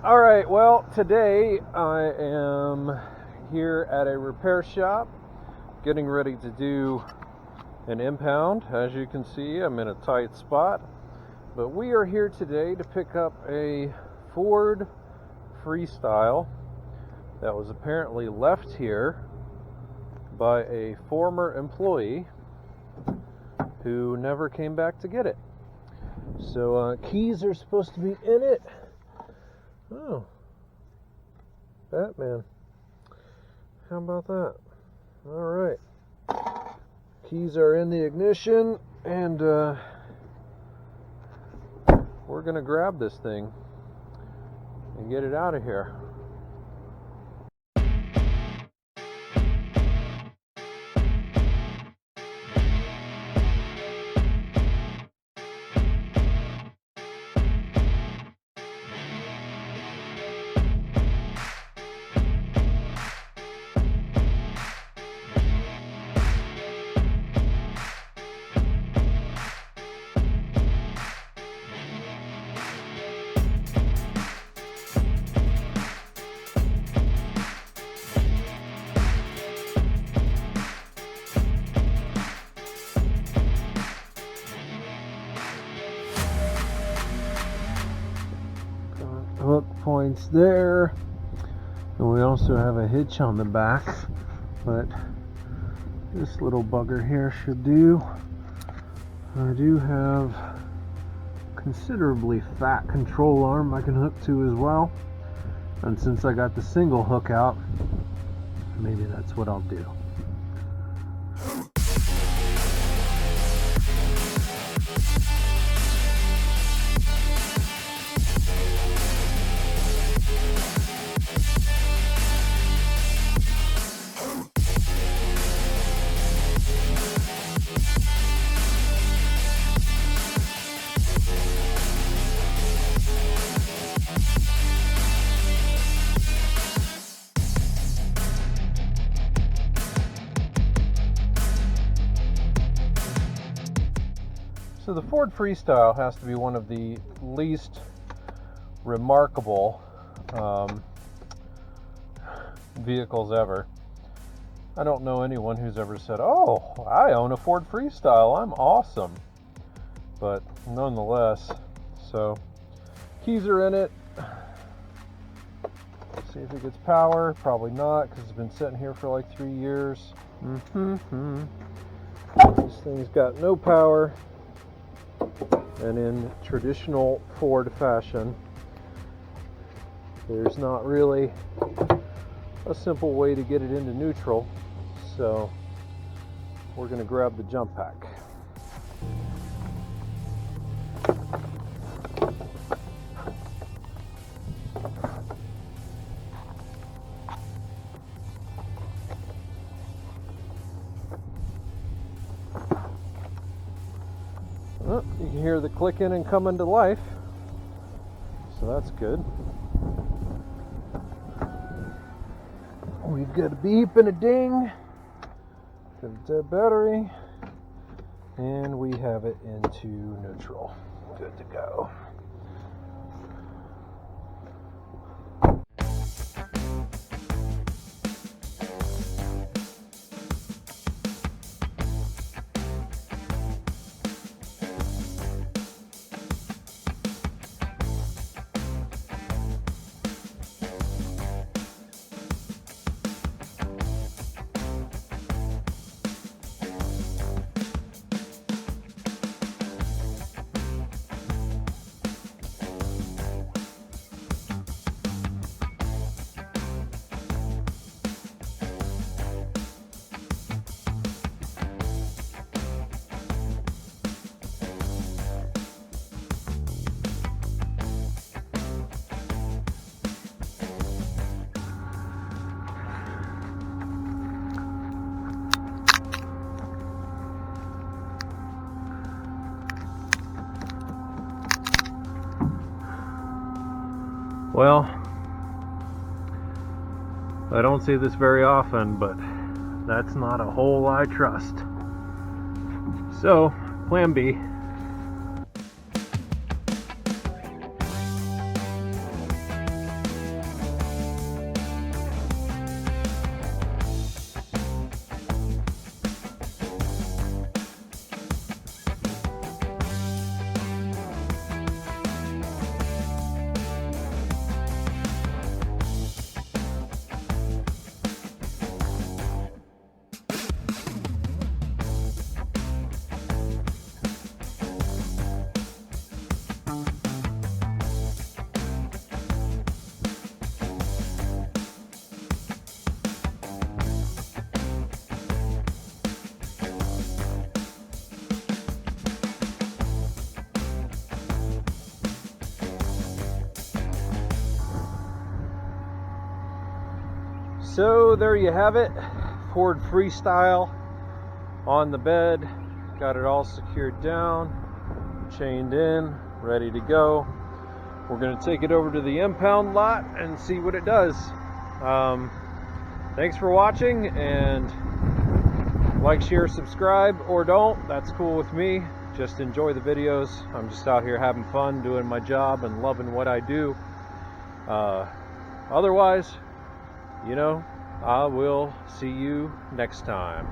All right, well, today I am here at a repair shop getting ready to do an impound. As you can see, I'm in a tight spot, but we are here today to pick up a Ford Freestyle that was apparently left here by a former employee who never came back to get it. So keys are supposed to be in it. Oh, Batman. How about that? All right. Keys are in the ignition, and we're going to grab this thing and get it out of here. Hook points there, and we also have a hitch on the back, but this little bugger here should do. I do have considerably fat control arm I can hook to as well, and since I got the single hook out, maybe that's what I'll do. So the Ford Freestyle has to be one of the least remarkable vehicles ever. I don't know anyone who's ever said, "Oh, I own a Ford Freestyle, I'm awesome." But nonetheless, so keys are in it. See if it gets power. Probably not, because it's been sitting here for like 3 years. This thing's got no power. And in traditional Ford fashion, there's not really a simple way to get it into neutral, so we're going to grab the jump pack. Oh, you can hear the clicking and coming to life, so that's good. We've got a beep and a ding, got a dead battery, and we have it into neutral. Good to go. Well, I don't see this very often, but that's not a hole I trust. So, plan B. So there you have it, Ford Freestyle on the bed. Got it all secured down, chained in, ready to go. We're going to take it over to the impound lot and see what it does. Thanks for watching, and like, share, subscribe, or don't. That's cool with me. Just enjoy the videos. I'm just out here having fun, doing my job, and loving what I do. Otherwise, you know, I will see you next time.